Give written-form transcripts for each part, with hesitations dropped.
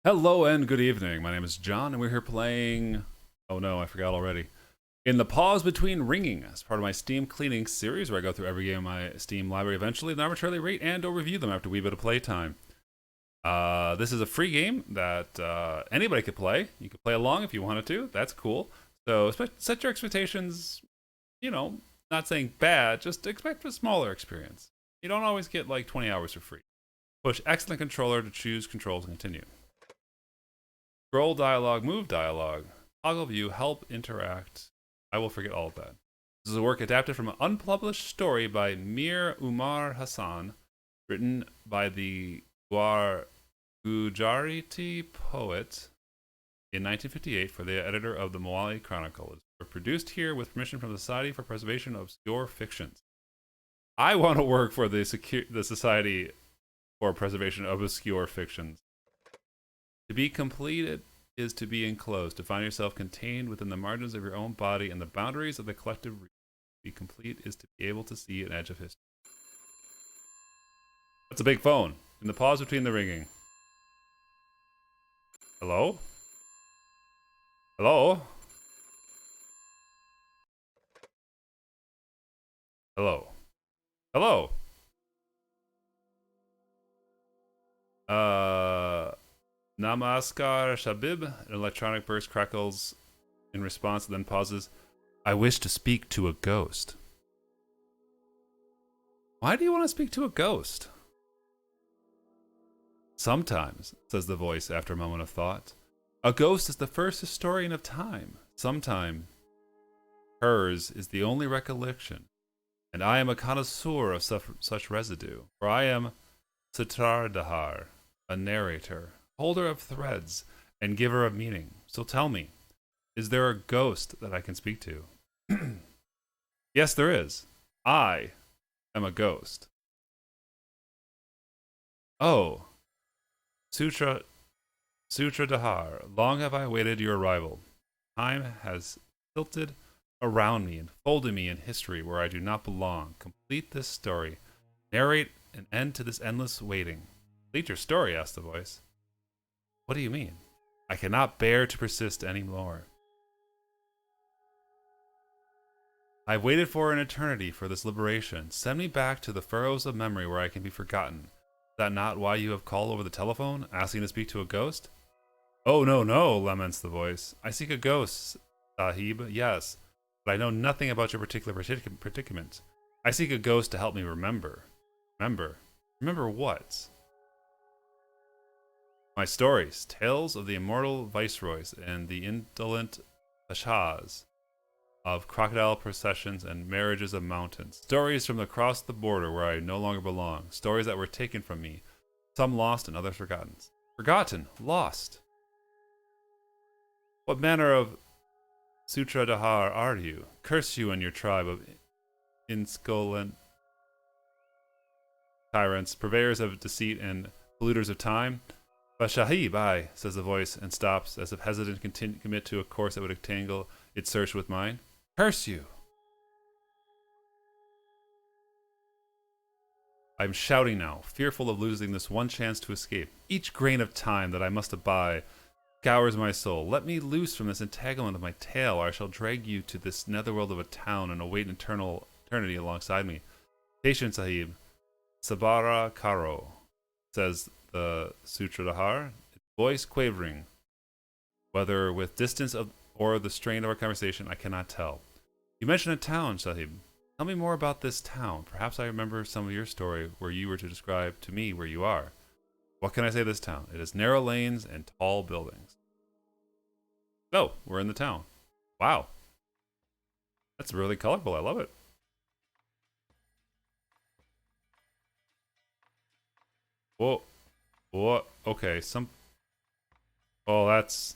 Hello and good evening. My name is John, and we're here playing. Oh no, I forgot already. In the pause between ringing, as part of my Steam cleaning series, where I go through every game in my Steam library eventually, then arbitrarily rate and/or review them after a wee bit of playtime. This is a free game that anybody could play. You could play along if you wanted to. That's cool. So set your expectations. Not saying bad, just expect a smaller experience. You don't always get like 20 hours for free. Push X on the controller to choose controls and continue. Scroll dialogue, move dialogue, toggle view, help interact. I will forget all of that. This is a work adapted from an unpublished story by Mir Umar Hassan, written by the Gujarati poet in 1958 for the editor of the Mawali Chronicle. It was produced here with permission from the Society for Preservation of Obscure Fictions. I want to work for the Society for Preservation of Obscure Fictions. To be completed is to be enclosed, to find yourself contained within the margins of your own body and the boundaries of the collective region. To be complete is to be able to see an edge of history. That's a big phone. In the pause between the ringing. Hello? Hello? Hello? Hello? Namaskar Shabib. An electronic burst crackles in response, then pauses. I wish to speak to a ghost. Why do you want to speak to a ghost? Sometimes, says the voice after a moment of thought, a ghost is the first historian of time. Sometime, hers is the only recollection, and I am a connoisseur of such residue, for I am Sutardhar, a narrator, holder of threads, and giver of meaning. So tell me, is there a ghost that I can speak to? Yes, there is. I am a ghost. Oh, Sutradhar, long have I awaited your arrival. Time has tilted around me and folded me in history where I do not belong. Complete this story. Narrate an end to this endless waiting. Complete your story, asked the voice. What do you mean? I cannot bear to persist any more. I've waited for an eternity for this liberation. Send me back to the furrows of memory where I can be forgotten. Is that not why you have called over the telephone, asking to speak to a ghost? Oh, no, no, laments the voice. I seek a ghost, Sahib, yes, but I know nothing about your particular predicament. I seek a ghost to help me remember. Remember? Remember what? My stories, tales of the immortal viceroys and the indolent pashas, of crocodile processions and marriages of mountains. Stories from across the border where I no longer belong. Stories that were taken from me, some lost and others forgotten. Forgotten, lost. What manner of Sutradhar are you? Curse you and your tribe of insolent tyrants, purveyors of deceit and polluters of time. Bashahib, aye, says the voice, and stops, as if hesitant to commit to a course that would entangle its search with mine. Curse you! I'm shouting now, fearful of losing this one chance to escape. Each grain of time that I must abide scours my soul. Let me loose from this entanglement of my tail, or I shall drag you to this netherworld of a town and await eternity alongside me. Station Sahib, Sabara Karo, says the Sutradhar, its voice quavering. Whether with distance or the strain of our conversation, I cannot tell. You mentioned a town, Sahib. Tell me more about this town. Perhaps I remember some of your story where you were to describe to me where you are. What can I say of this town? It has narrow lanes and tall buildings. Oh, we're in the town. Wow. That's really colorful. I love it. Whoa. What? Okay, Oh, that's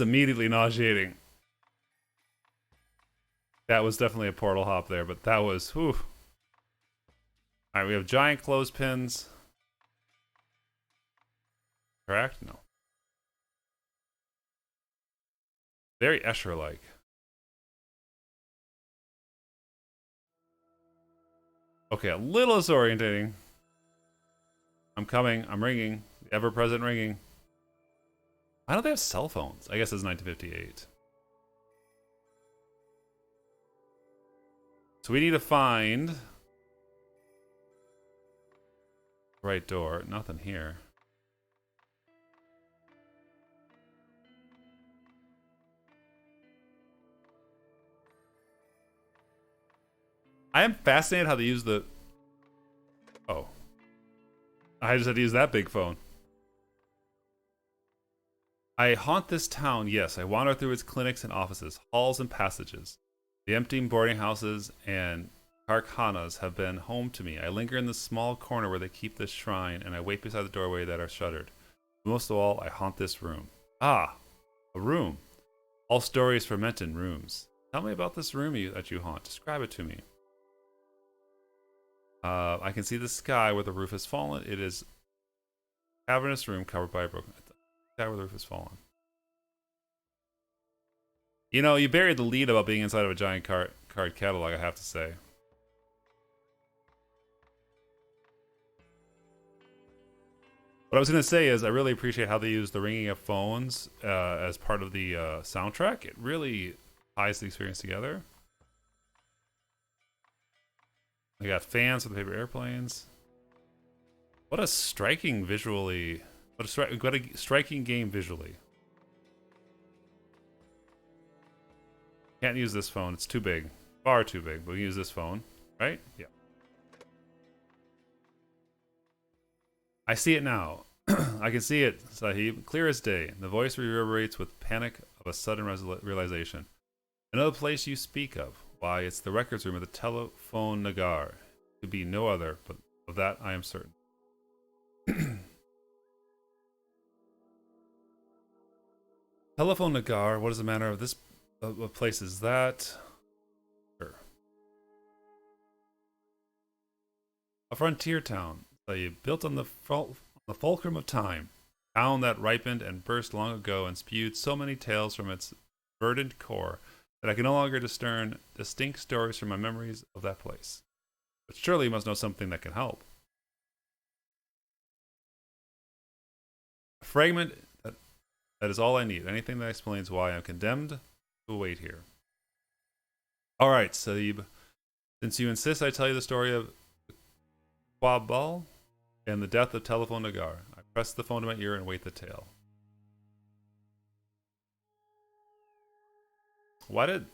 immediately nauseating. That was definitely a portal hop there, but that was, whew. Alright, we have giant clothespins. Correct? No. Very Escher-like. Okay, a little disorientating. I'm coming. I'm ringing. Ever-present ringing. Why don't they have cell phones? I guess it's 1958. So we need to find... right door. Nothing here. I am fascinated how they use the... oh. I just had to use that big phone. I haunt this town, yes. I wander through its clinics and offices, halls and passages. The empty boarding houses and karkhanas have been home to me. I linger in the small corner where they keep this shrine, and I wait beside the doorway that are shuttered. Most of all, I haunt this room. Ah, a room. All stories ferment in rooms. Tell me about this room that you haunt. Describe it to me. I can see the sky where the roof has fallen. It is a cavernous room covered by a broken sky where the roof has fallen. You know, you buried the lead about being inside of a giant card catalog, I have to say. What I was going to say is I really appreciate how they use the ringing of phones as part of the soundtrack. It really ties the experience together. We got fans for the paper airplanes. What a striking visually... what a striking game visually. Can't use this phone. It's too big. Far too big. But we can use this phone. Right? Yeah. I see it now. I can see it, Sahib. Clear as day. The voice reverberates with panic of a sudden realization. Another place you speak of. Why, it's the records room of the telephone Nagar. It could be no other, but of that I am certain. Telephone Nagar, what is the manner of this what place is that? Sure. A frontier town, built on the fulcrum of time. Town that ripened and burst long ago and spewed so many tales from its verdant core that I can no longer discern distinct stories from my memories of that place. But surely you must know something that can help. A fragment that is all I need. Anything that explains why I'm condemned to wait here. Alright, Sahib. Since you insist, I tell you the story of Quabal and the death of Telephone Nagar. I press the phone to my ear and wait the tale. Why did...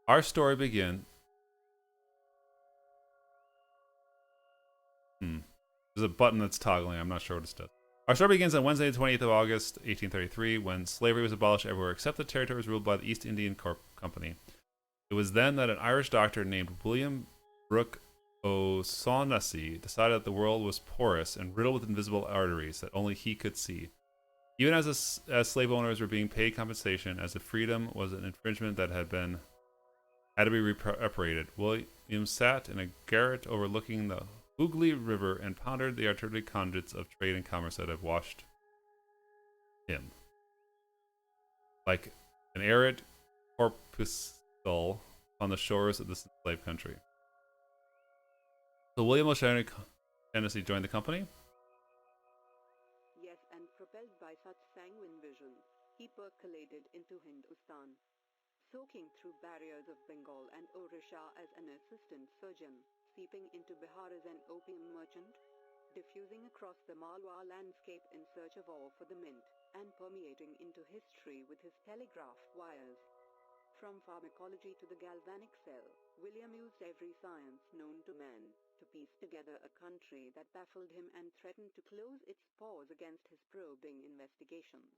our story begin... There's a button that's toggling. I'm not sure what it does. Our story begins on Wednesday, the 28th of August, 1833, when slavery was abolished everywhere except the territories ruled by the East Indian Company. It was then that an Irish doctor named William Brooke O'Shaughnessy decided that the world was porous and riddled with invisible arteries that only he could see. Even as slave owners were being paid compensation, as if freedom was an infringement that had to be reparated, William sat in a garret overlooking the Hooghly River and pondered the arterial conduits of trade and commerce that have washed him. Like an arid corpuscle on the shores of this enslaved country. So William O'Shaughnessy joined the company? Yes, and propelled by such sanguine visions, he percolated into Hindustan, soaking through barriers of Bengal and Orissa as an assistant surgeon, seeping into Bihar as an opium merchant, diffusing across the Malwa landscape in search of ore for the mint, and permeating into history with his telegraph wires. From pharmacology to the galvanic cell, William used every science known to man to piece together a country that baffled him and threatened to close its paws against his probing investigations.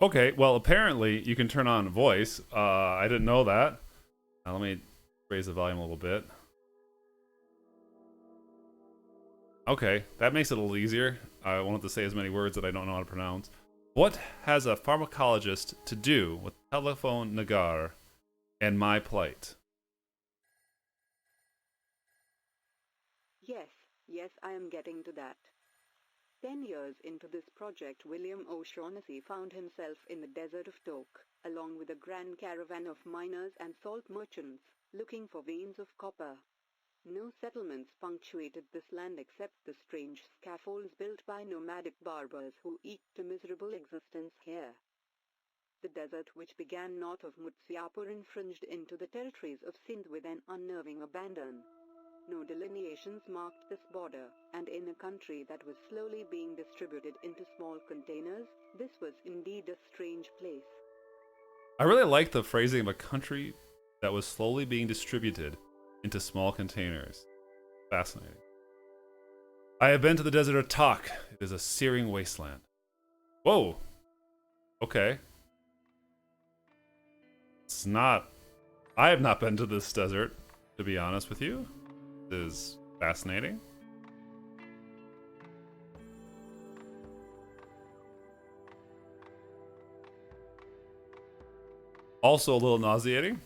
Okay, well, apparently you can turn on voice. I didn't know that. Let me raise the volume a little bit. Okay, that makes it a little easier. I won't have to say as many words that I don't know how to pronounce. What has a pharmacologist to do with telephone Nagar and my plight? Yes, I am getting to that. 10 years into this project, William O'Shaughnessy found himself in the desert of Toke, along with a grand caravan of miners and salt merchants, looking for veins of copper. No settlements punctuated this land except the strange scaffolds built by nomadic barbers who eked a miserable existence here. The desert which began north of Mutziapur infringed into the territories of Sindh with an unnerving abandon. No delineations marked this border, and in a country that was slowly being distributed into small containers, this was indeed a strange place. I really like the phrasing of a country that was slowly being distributed into small containers. Fascinating. I have been to the desert of Tak. It is a searing wasteland. Whoa. Okay. It's not. I have not been to this desert, to be honest with you. It is fascinating. Also a little nauseating.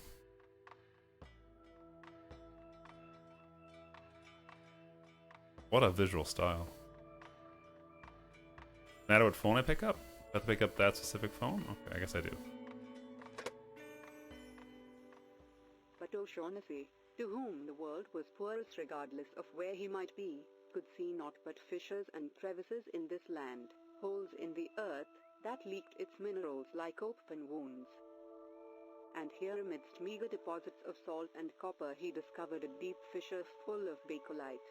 What a visual style. Matter what phone I pick up? I have to pick up that specific phone? Okay, I guess I do. But O'Shaughnessy, to whom the world was poorest regardless of where he might be, could see naught but fissures and crevices in this land, holes in the earth that leaked its minerals like open wounds. And here amidst meager deposits of salt and copper he discovered a deep fissure full of bakelite.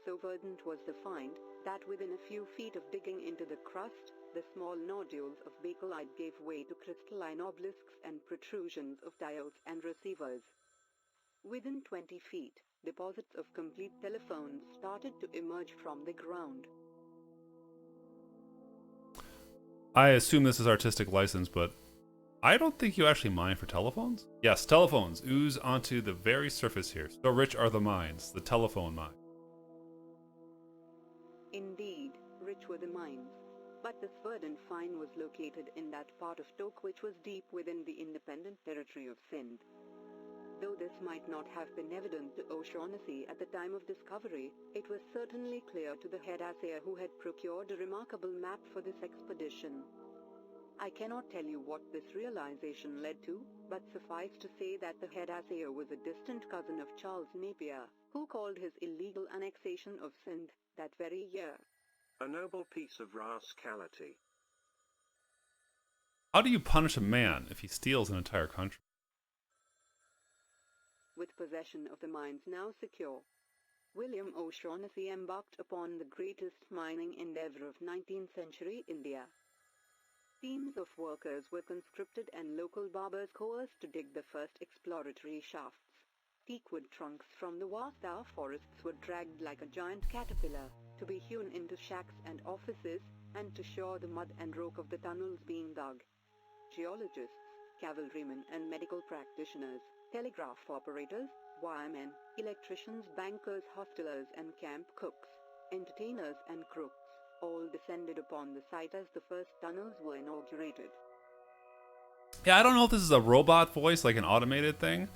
So verdant was the find, that within a few feet of digging into the crust, the small nodules of bakelite gave way to crystalline obelisks and protrusions of diodes and receivers. Within 20 feet, deposits of complete telephones started to emerge from the ground. I assume this is artistic license, but I don't think you actually mine for telephones. Yes, telephones ooze onto the very surface here. So rich are the mines, the telephone mine. Indeed, rich were the mines. But this verdant find was located in that part of Tok which was deep within the independent territory of Sindh. Though this might not have been evident to O'Shaughnessy at the time of discovery, it was certainly clear to the head assayer who had procured a remarkable map for this expedition. I cannot tell you what this realization led to, but suffice to say that the head assayer was a distant cousin of Charles Napier, who called his illegal annexation of Sindh that very year a noble piece of rascality. How do you punish a man if he steals an entire country? With possession of the mines now secure, William O'Shaughnessy embarked upon the greatest mining endeavor of 19th century India. Teams of workers were conscripted and local barbers coerced to dig the first exploratory shafts. Teakwood trunks from the Wasta forests were dragged like a giant caterpillar, to be hewn into shacks and offices, and to shore the mud and rock of the tunnels being dug. Geologists, cavalrymen and medical practitioners, telegraph operators, wiremen, electricians, bankers, hostelers and camp cooks, entertainers and crooks, all descended upon the site as the first tunnels were inaugurated. Yeah, I don't know if this is a robot voice, like an automated thing.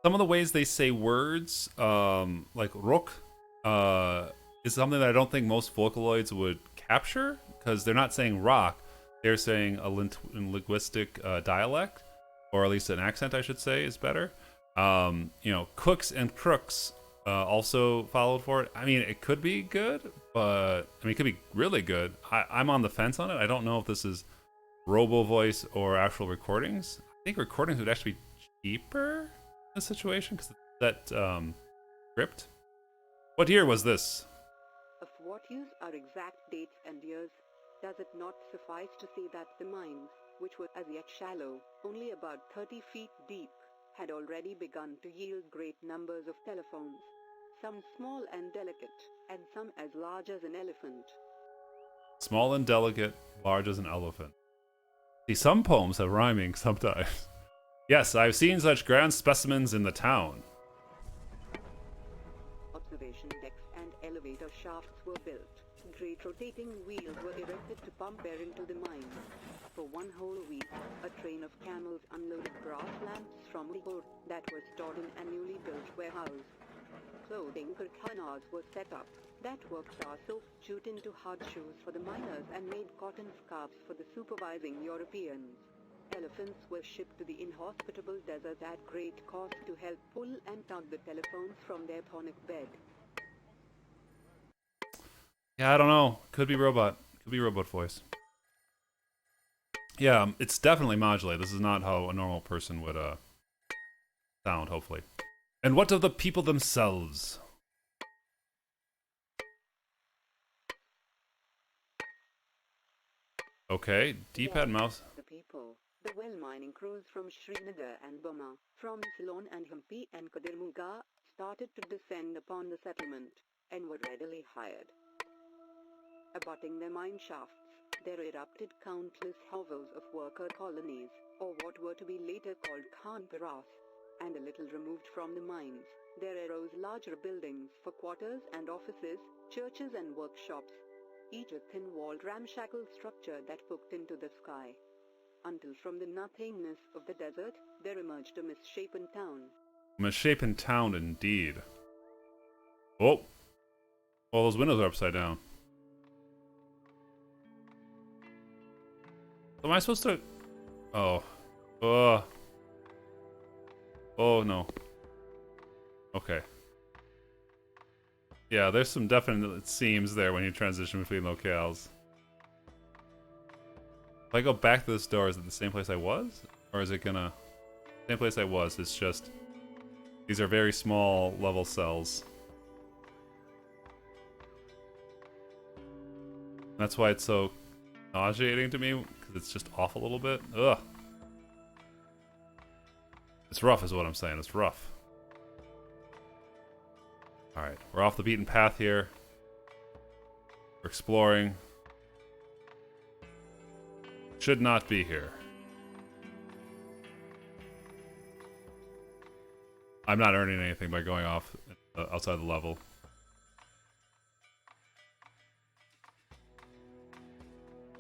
Some of the ways they say words, like rook, is something that I don't think most Vocaloids would capture, because they're not saying rock, they're saying a linguistic dialect, or at least an accent, I should say, is better. Cooks and crooks also followed for it. I mean, it could be good, but it could be really good. I'm on the fence on it. I don't know if this is robo voice or actual recordings. I think recordings would actually be cheaper in this situation because that script. What year was this? Of what use are exact dates and years? Does it not suffice to say that the mines, which were as yet shallow, only about 30 feet deep, had already begun to yield great numbers of telephones, some small and delicate, and some as large as an elephant. Small and delicate, large as an elephant. See, some poems have rhyming sometimes. Yes, I've seen such grand specimens in the town. Observation decks and elevator shafts were built. Great rotating wheels were erected to pump air into the mines. For one whole week, a train of camels unloaded brass lamps from the ore that was stored in a newly built warehouse. Clothing karkhanas were set up that worked tar soaked jute into hard shoes for the miners and made cotton scarves for the supervising Europeans. elephants were shipped to the inhospitable desert at great cost to help pull and tug the telephones from their ponic bed. Yeah, I don't know. Could be robot. Could be robot voice. Yeah, it's definitely modulated. This is not how a normal person would sound, hopefully. And what of the people themselves? Okay, D-pad mouse. The people, the well mining crews from Srinagar and Burma, from Ceylon and Hampi and Kadirmuga, started to descend upon the settlement, and were readily hired. Abutting their mine shafts, there erupted countless hovels of worker colonies, or what were to be later called Khanparas, and a little removed from the mines, there arose larger buildings for quarters and offices, churches and workshops, each a thin-walled ramshackle structure that hooked into the sky. Until from the nothingness of the desert, there emerged a misshapen town. Misshapen town, indeed. Oh! All those windows are upside down. Am I supposed to... Oh. Oh, no. Okay. Yeah, there's some definite seams there when you transition between locales. If I go back to this door, is it the same place I was? Or is it gonna... Same place I was, it's just... These are very small level cells. That's why it's so nauseating to me, because it's just off a little bit. Ugh. It's rough is what I'm saying, it's rough. Alright, we're off the beaten path here. We're exploring. Should not be here. I'm not earning anything by going off outside the level.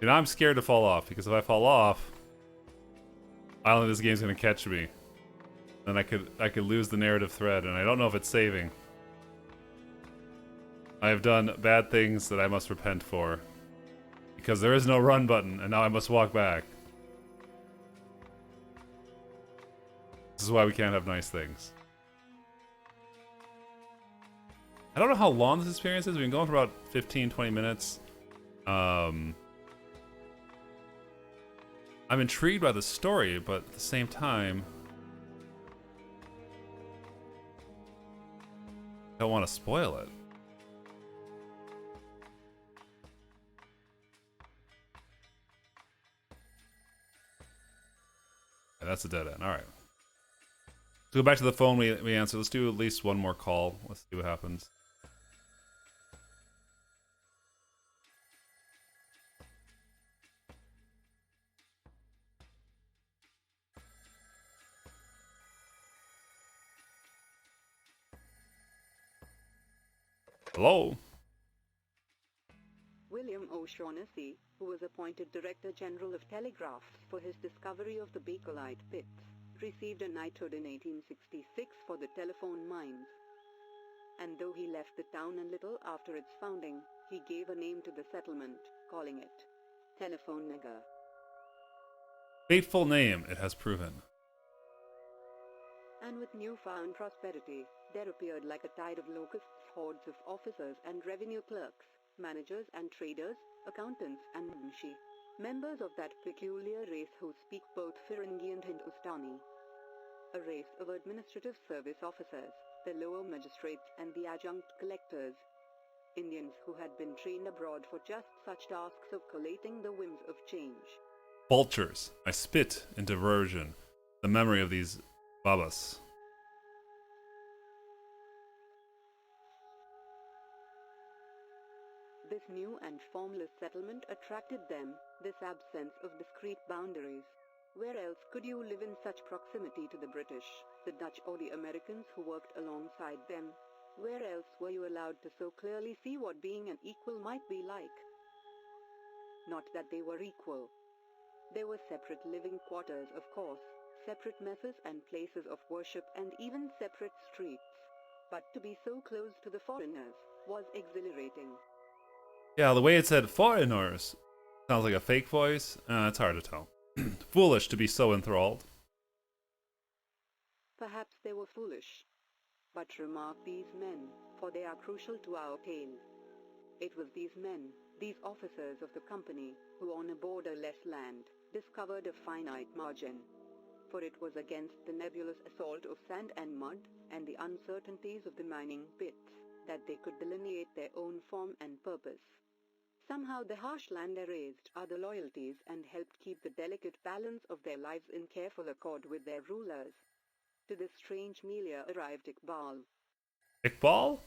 You know, I'm scared to fall off, because if I fall off, I don't think this game's gonna catch me. Then I could lose the narrative thread, and I don't know if it's saving. I have done bad things that I must repent for. Because there is no run button, and now I must walk back. This is why we can't have nice things. I don't know how long this experience is. We've been going for about 15-20 minutes. I'm intrigued by the story, but at the same time, I don't want to spoil it. Okay, that's a dead end. All right. Let's go back to the phone we answered. Let's do at least one more call. Let's see what happens. Hello? William O'Shaughnessy, who was appointed Director General of Telegraphs for his discovery of the Bakelite pits, received a knighthood in 1866 for the telephone mines. And though he left the town a little after its founding, he gave a name to the settlement, calling it Telephone Nagar. Fateful name, it has proven. And with newfound prosperity, there appeared like a tide of locusts hordes of officers and revenue clerks, managers and traders, accountants and munshi, members of that peculiar race who speak both Firangi and Hindustani. A race of administrative service officers, the lower magistrates and the adjunct collectors. Indians who had been trained abroad for just such tasks of collating the whims of change. Vultures, I spit in diversion the memory of these babas. This new and formless settlement attracted them, this absence of discrete boundaries. Where else could you live in such proximity to the British, the Dutch or the Americans who worked alongside them? Where else were you allowed to so clearly see what being an equal might be like? Not that they were equal. There were separate living quarters, of course, separate messes and places of worship and even separate streets. But to be so close to the foreigners was exhilarating. Yeah, the way it said foreigners sounds like a fake voice. It's hard to tell. foolish to be so enthralled. Perhaps they were foolish. But remark these men, for they are crucial to our tale. It was these men, these officers of the company, who on a borderless land, discovered a finite margin. For it was against the nebulous assault of sand and mud, and the uncertainties of the mining pits, that they could delineate their own form and purpose. Somehow the harsh land erased other loyalties and helped keep the delicate balance of their lives in careful accord with their rulers. To this strange milieu arrived Iqbal. Iqbal?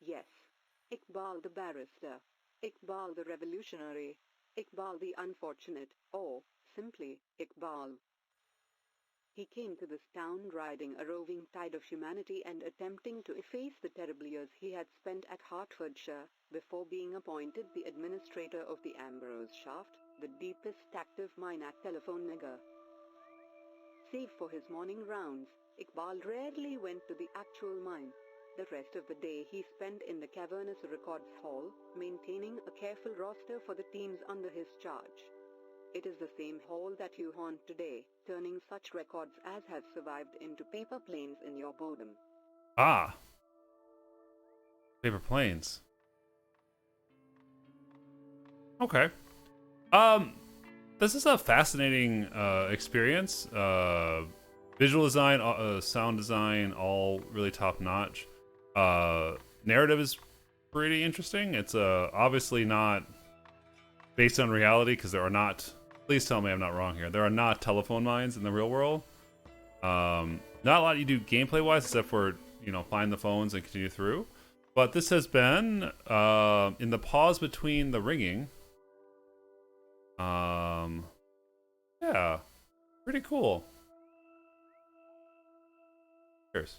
Yes, Iqbal the barrister, Iqbal the revolutionary, Iqbal the unfortunate, or, simply, Iqbal. He came to this town riding a roving tide of humanity and attempting to efface the terrible years he had spent at Hertfordshire, before being appointed the administrator of the Ambrose Shaft, the deepest active mine at Telephone Nigger. Save for his morning rounds, Iqbal rarely went to the actual mine. The rest of the day he spent in the cavernous records hall, maintaining a careful roster for the teams under his charge. It is the same hall that you haunt today, turning such records as have survived into paper planes in your boredom. Ah, paper planes. Okay. This is a fascinating experience. Visual design, sound design, all really top notch. Narrative is pretty interesting. It's obviously not based on reality because there are not. Please tell me I'm not wrong here. There are not telephone mines in the real world. Not a lot you do gameplay wise, except for find the phones and continue through. But this has been in the pause between the ringing. Yeah, pretty cool. Cheers.